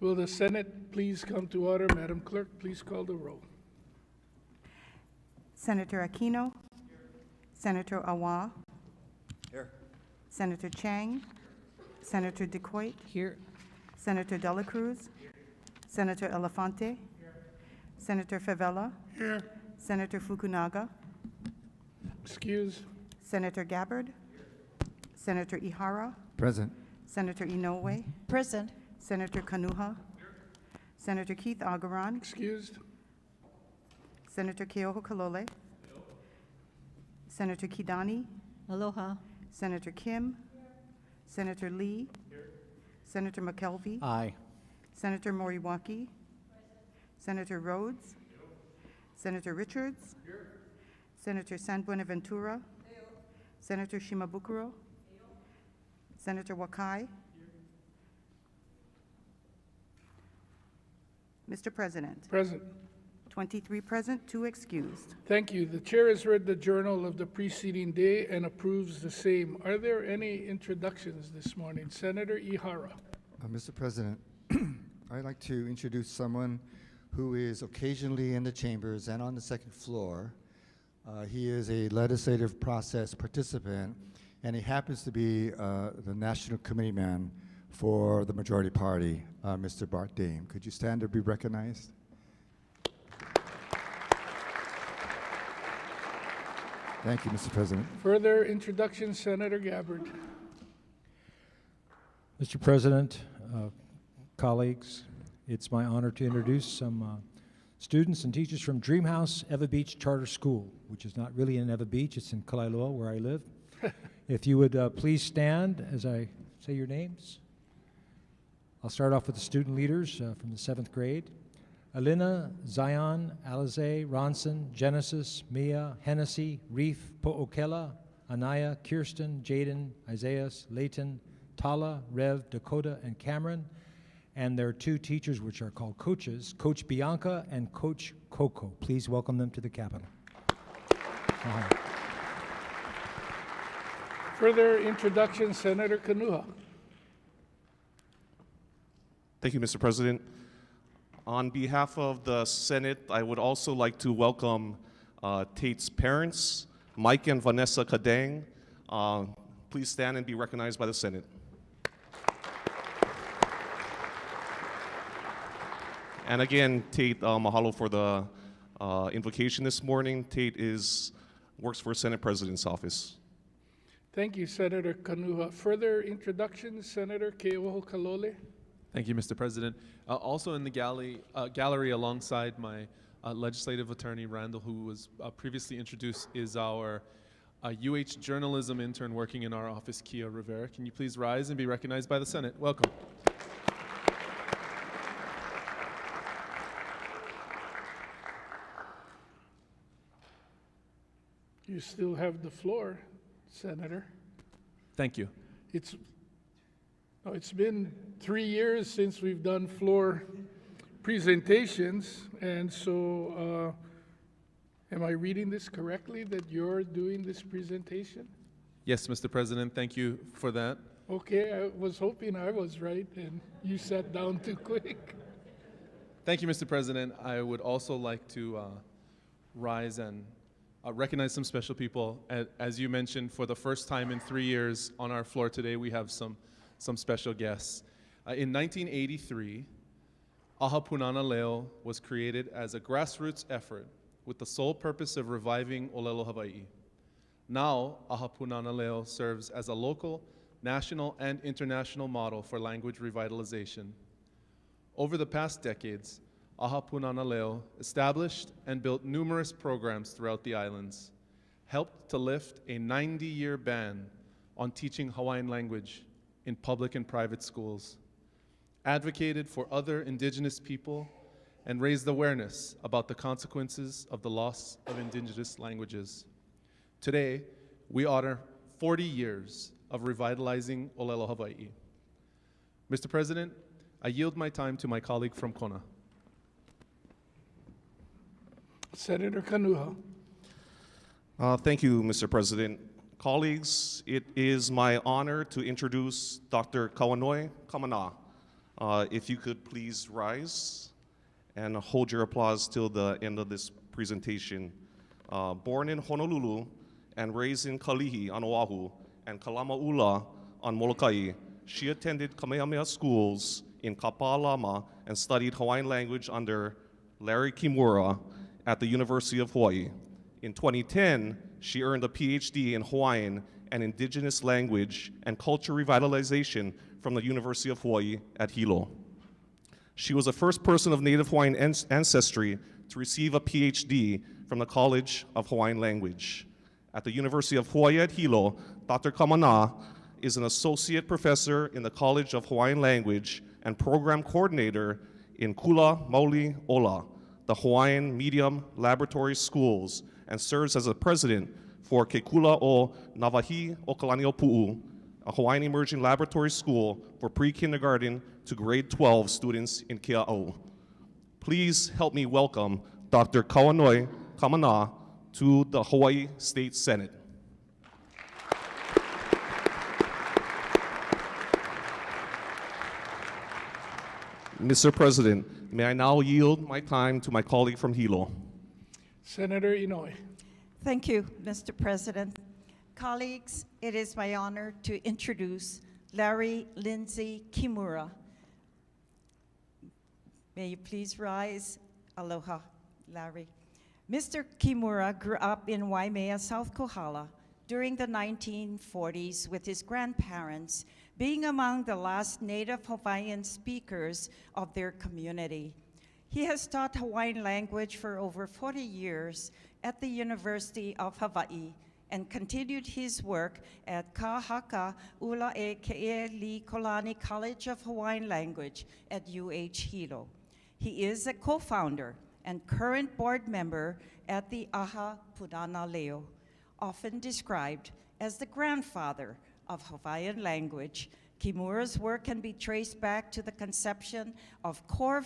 Will the Senate please come to order? Madam Clerk, please call the roll. Senator Aquino. Senator Awa. Here. Senator Chang. Senator DeCoit. Here. Senator Dela Cruz. Senator Elefante. Senator Favela. Here. Senator Fukunaga. Excuse. Senator Gabbard. Senator Ihara. Present. Senator Inoue. Present. Senator Kanuha. Senator Keith Agaran. Excused. Senator Keoho Kalole. Senator Kidani. Aloha. Senator Kim. Senator Lee. Senator McKelvey. Aye. Senator Moriwaki. Senator Rhodes. Senator Richards. Senator San Buenaventura. Senator Shimabukuro. Senator Wakai. Mr. President, Present. 23 present, 2 excused. Thank you. The chair has read the journal of the preceding day and approves the same. Are there any introductions this morning? Senator Ihara. Mr. President, I'd like to introduce someone who is occasionally in the chambers and on the second floor. He is a legislative process participant, and he happens to be the National Committee man for the majority party, Mr. Bart Dame. Could you stand to be recognized? Thank you, Mr. President. Further introduction, Senator Gabbard. Mr. President, colleagues, it's my honor to introduce some students and teachers from Dreamhouse Eva Beach Charter School, which is not really in Eva Beach, it's in Kalaeloa, where I live. If you would please stand as I say your names. I'll start off with the student leaders from the 7th grade. Alina, Zion, Alize, Ronson, Genesis, Mia, Hennessy, Reef, Po'okela, Anaya, Kirsten, Jaden, Isaiah, Layton, Tala, Rev, Dakota, and Cameron. And there are 2 teachers which are called coaches, Coach Bianca and Coach Coco. Please welcome them to the Capitol. Further introduction, Senator Kanuha. Thank you, Mr. President. On behalf of the Senate, I would also like to welcome Tate's parents, Mike and Vanessa Kadang. Please stand and be recognized by the Senate. And again, Tate, mahalo for the invocation this morning. Tate works for Senate President's office. Thank you, Senator Kanuha. Further introductions, Senator Keoho Kalole. Thank you, Mr. President. Also in the gallery alongside my legislative attorney, Randall, who was previously introduced, is our UH journalism intern working in our office, Kia Rivera. Can you please rise and be recognized by the Senate? Welcome. You still have the floor, Senator. Thank you. It's been 3 years since we've done floor presentations, and so am I reading this correctly, that you're doing this presentation? Yes, Mr. President, thank you for that. Okay, I was hoping I was right, and you sat down too quick. Thank you, Mr. President. I would also like to rise and recognize some special people. As you mentioned, for the first time in 3 years on our floor today, we have some special guests. In 1983, Aha Punana Leo was created as a grassroots effort with the sole purpose of reviving Olelo Hawai'i. Now, Aha Punana Leo serves as a local, national, and international model for language revitalization. Over the past decades, Aha Punana Leo established and built numerous programs throughout the islands, helped to lift a 90-year ban on teaching Hawaiian language in public and private schools, advocated for other indigenous people, and raised awareness about the consequences of the loss of indigenous languages. Today, we honor 40 years of revitalizing Olelo Hawai'i. Mr. President, I yield my time to my colleague from Kona. Senator Kanuha. Thank you, Mr. President. Colleagues, it is my honor to introduce Dr. Kawanoi Kamana, If you could please rise and hold your applause till the end of this presentation. Born in Honolulu and raised in Kalihi on Oahu and Kalama'ula on Molokai, she attended Kamehameha schools in Kapalama and studied Hawaiian language under Larry Kimura at the University of Hawaii. In 2010, she earned a PhD in Hawaiian and Indigenous Language and Culture Revitalization from the University of Hawaii at Hilo. She was the first person of Native Hawaiian ancestry to receive a PhD from the College of Hawaiian Language. At the University of Hawaii at Hilo, Dr. Kamana is an associate professor in the College of Hawaiian Language and program coordinator in Kula Mauli Ola, the Hawaiian Medium Laboratory Schools, and serves as a president for Ke Kula o Navahi o Kalani o Pu'u, a Hawaiian Emerging Laboratory School for pre-kindergarten to grade 12 students in Kea'au. Please help me welcome Dr. Kawanoi Kamana to the Hawaii State Senate. Mr. President, may I now yield my time to my colleague from Hilo. Senator Inouye. Thank you, Mr. President. Colleagues, it is my honor to introduce Larry Lindsay Kimura. May you please rise? Aloha, Larry. Mr. Kimura grew up in Waimea, South Kohala during the 1940s with his grandparents, being among the last Native Hawaiian speakers of their community. He has taught Hawaiian language for over 40 years at the University of Hawaii and continued his work at Kahaka Ula e Ke'e Kolani College of Hawaiian Language at UH Hilo. He is a co-founder and current board member at the Aha Punana Leo, often described as the grandfather of Hawaiian language. Kimura's work can be traced back to the conception of core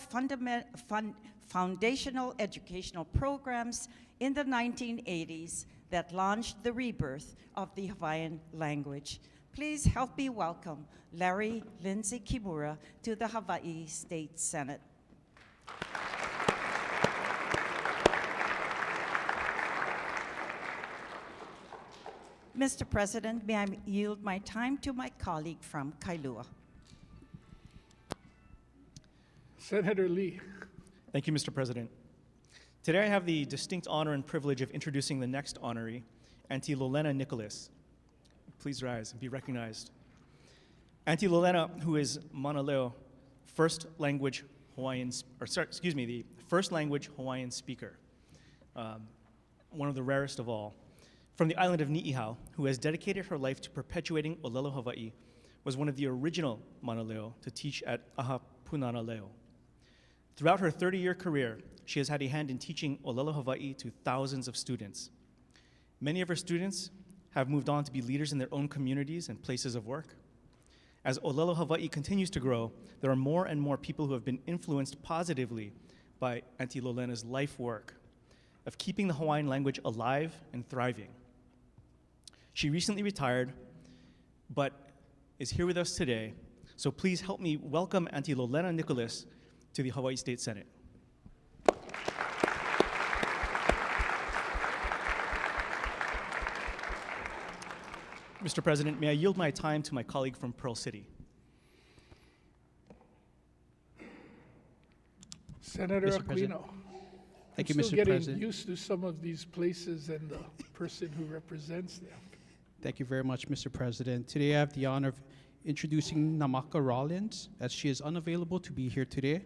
foundational educational programs in the 1980s that launched the rebirth of the Hawaiian language. Please help me welcome Larry Lindsay Kimura to the Hawaii State Senate. Mr. President, may I yield my time to my colleague from Kailua. Senator Lee. Thank you, Mr. President. Today I have the distinct honor and privilege of introducing the next honoree, Auntie Lolena Nicholas. Please rise and be recognized. Auntie Lolena, who is Manaleo, the first language Hawaiian speaker, one of the rarest of all. From the island of Ni'ihau, who has dedicated her life to perpetuating Olelo Hawaii, was one of the original Manaleo to teach at Aha Punana Leo. Throughout her 30-year career, she has had a hand in teaching Olelo Hawaii to thousands of students. Many of her students have moved on to be leaders in their own communities and places of work. As Olelo Hawaii continues to grow, there are more and more people who have been influenced positively by Auntie Lolena's life work of keeping the Hawaiian language alive and thriving. She recently retired, but is here with us today, so please help me welcome Auntie Lolena Nicholas to the Hawaii State Senate. Mr. President, may I yield my time to my colleague from Pearl City? Senator Mr. President. Aquino. Thank you, I'm still Mr. getting President. used to some of these places and the person who represents them. Thank you very much, Mr. President. Today I have the honor of introducing Namaka Rollins, as she is unavailable to be here today.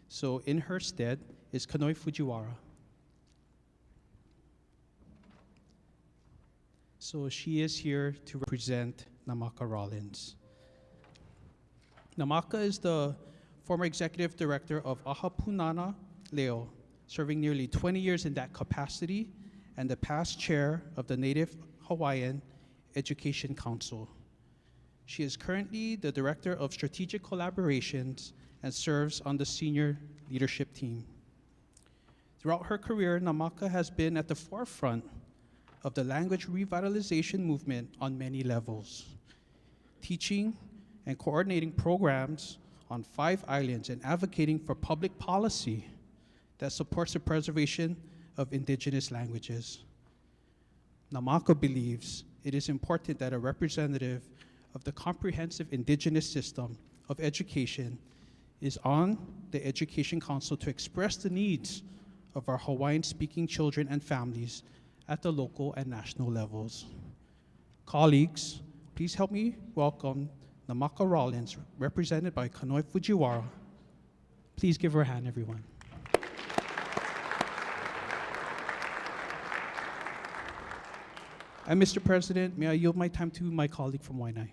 So in her stead is Kanoi Fujiwara. So she is here to represent Namaka Rollins. Namaka is the former executive director of Aha Punana Leo, serving nearly 20 years in that capacity, and the past chair of the Native Hawaiian Education Council. She is currently the Director of Strategic Collaborations and serves on the senior leadership team. Throughout her career, Namaka has been at the forefront of the language revitalization movement on many levels, teaching and coordinating programs on 5 islands and advocating for public policy that supports the preservation of indigenous languages. Namaka believes it is important that a representative of the comprehensive indigenous system of education is on the Education Council to express the needs of our Hawaiian-speaking children and families at the local and national levels. Colleagues, please help me welcome Namaka Rollins, represented by Kanoi Fujiwara. Please give her a hand, everyone. And Mr. President, may I yield my time to my colleague from Waianae?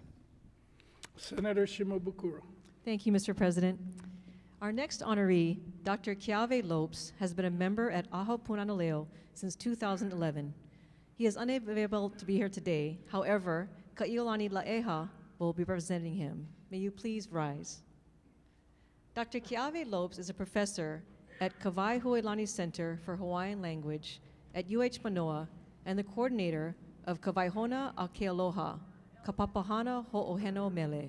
Senator Shimabukuro. Thank you, Mr. President. Our next honoree, Dr. Keawe Lopes, has been a member at Aho Punana since 2011. He is unavailable to be here today. However, Ka'iolani Laeha will be representing him. May you please rise. Dr. Keawe Lopes is a professor at Kawai Huelani Center for Hawaiian Language at UH Manoa and the coordinator of Kawaihona a Kealoha, Kapapahana Ho'oheno Mele.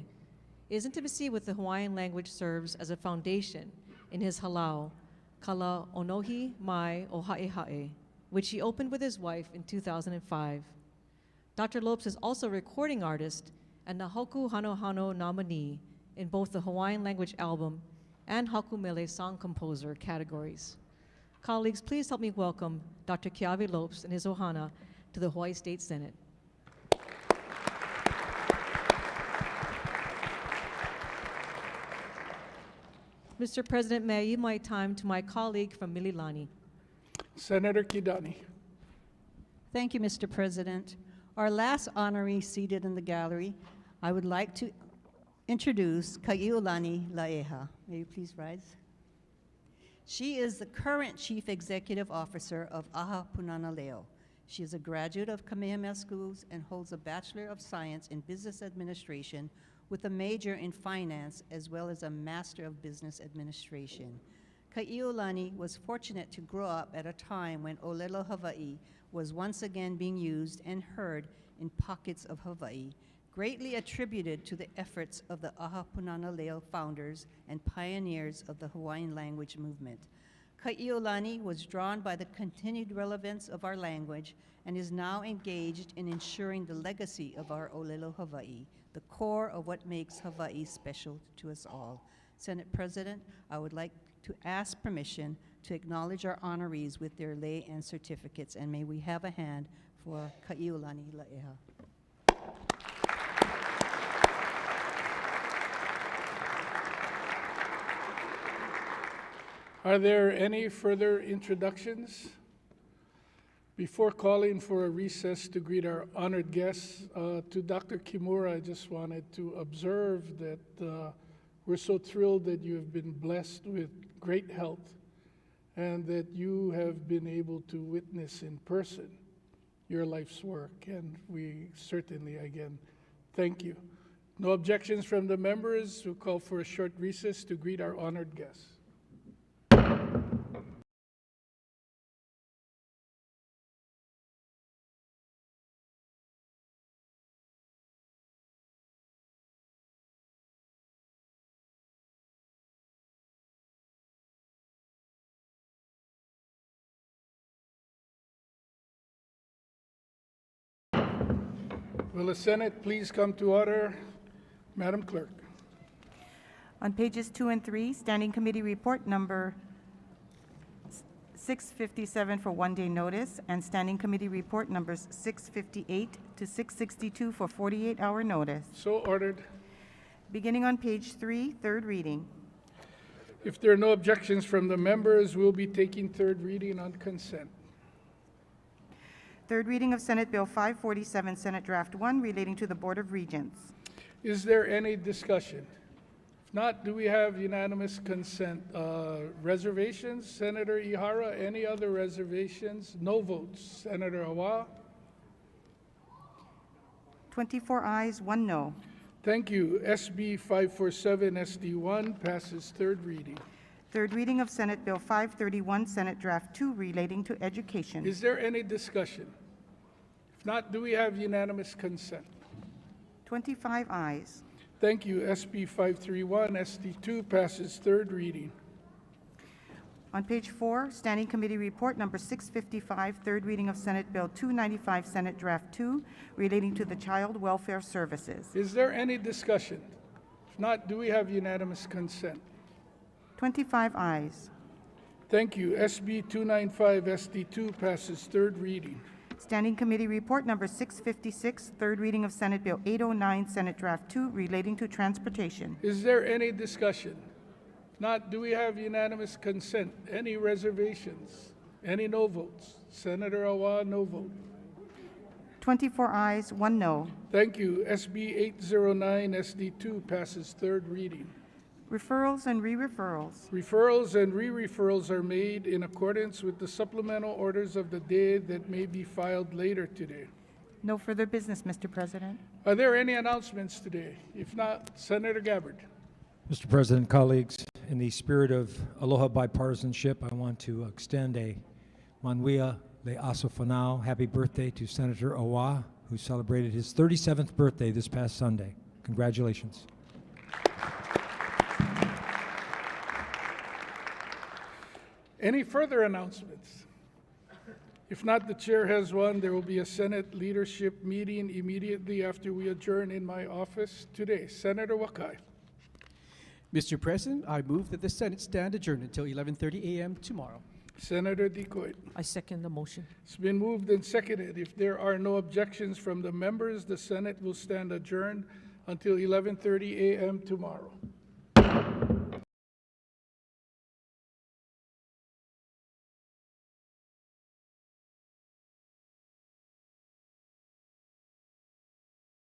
His intimacy with the Hawaiian language serves as a foundation in his halau, Kala Onohi Mai o Ha'ehae, which he opened with his wife in 2005. Dr. Lopes is also a recording artist and Nahoku Hano Hano nominee in both the Hawaiian language album and Hakumele song composer categories. Colleagues, please help me welcome Dr. Keawe Lopes and his ohana to the Hawaii State Senate. Mr. President, may I yield my time to my colleague from Mililani. Senator Kidani. Thank you, Mr. President. Our last honoree seated in the gallery, I would like to introduce Ka'iolani Laeha. May you please rise? She is the current Chief Executive Officer of Aha Punana Leo. She is a graduate of Kamehameha Schools and holds a Bachelor of Science in Business Administration with a major in finance as well as a Master of Business Administration. Ka'iolani was fortunate to grow up at a time when Olelo Hawaii was once again being used and heard in pockets of Hawaii, greatly attributed to the efforts of the Aha Punana Leo founders and pioneers of the Hawaiian language movement. Ka'iolani was drawn by the continued relevance of our language and is now engaged in ensuring the legacy of our Olelo Hawaii, the core of what makes Hawaii special to us all. Senate President, I would like to ask permission to acknowledge our honorees with their lei and certificates, and may we have a hand for Ka'iolani Laeha. Are there any further introductions? Before calling for a recess to greet our honored guests, to Dr. Kimura, I just wanted to observe that we're so thrilled that you have been blessed with great health and that you have been able to witness in person your life's work. And we certainly, again, thank you. No objections from the members. We'll call for a short recess to greet our honored guests. Will the Senate please come to order? Madam Clerk. On pages 2 and 3, Standing Committee Report number 657 for one-day notice, and Standing Committee Report numbers 658 to 662 for 48-hour notice. So ordered. Beginning on page 3, third reading. If there are no objections from the members, we'll be taking third reading on consent. Third reading of Senate Bill 547, Senate Draft 1, relating to the Board of Regents. Is there any discussion? If not, do we have unanimous consent? Reservations? Senator Ihara, any other reservations? No votes. Senator Awa? 24 ayes, 1 no. Thank you. SB 547 SD1 passes third reading. Third reading of Senate Bill 531, Senate Draft 2, relating to education. Is there any discussion? If not, do we have unanimous consent? 25 ayes. Thank you. SB 531, SD2 passes third reading. On page 4, Standing Committee Report Number 655, third reading of Senate Bill 295, Senate Draft 2, relating to the Child Welfare Services. Is there any discussion? If not, do we have unanimous consent? 25 ayes. Thank you. SB 295, SD2 passes third reading. Standing Committee Report Number 656, third reading of Senate Bill 809, Senate Draft 2, relating to transportation. Is there any discussion? If not, do we have unanimous consent? Any reservations? Any no votes? Senator Awa, no vote. 24 ayes, 1 no. Thank you. SB 809, SD2 passes third reading. Referrals and re-referrals. Referrals and re-referrals are made in accordance with the supplemental orders of the day that may be filed later today. No further business, Mr. President. Are there any announcements today? If not, Senator Gabbard. Mr. President, colleagues, in the spirit of aloha bipartisanship, I want to extend a manuia le'aso fanau happy birthday to Senator Awa, who celebrated his 37th birthday this past Sunday. Congratulations. Any further announcements? If not, the chair has one. There will be a Senate leadership meeting immediately after we adjourn in my office today. Senator Wakai. Mr. President, I move that the Senate stand adjourned until 11:30 a.m. tomorrow. Senator Decoit. I second the motion. It's been moved and seconded. If there are no objections from the members, the Senate will stand adjourned until 11:30 a.m. tomorrow.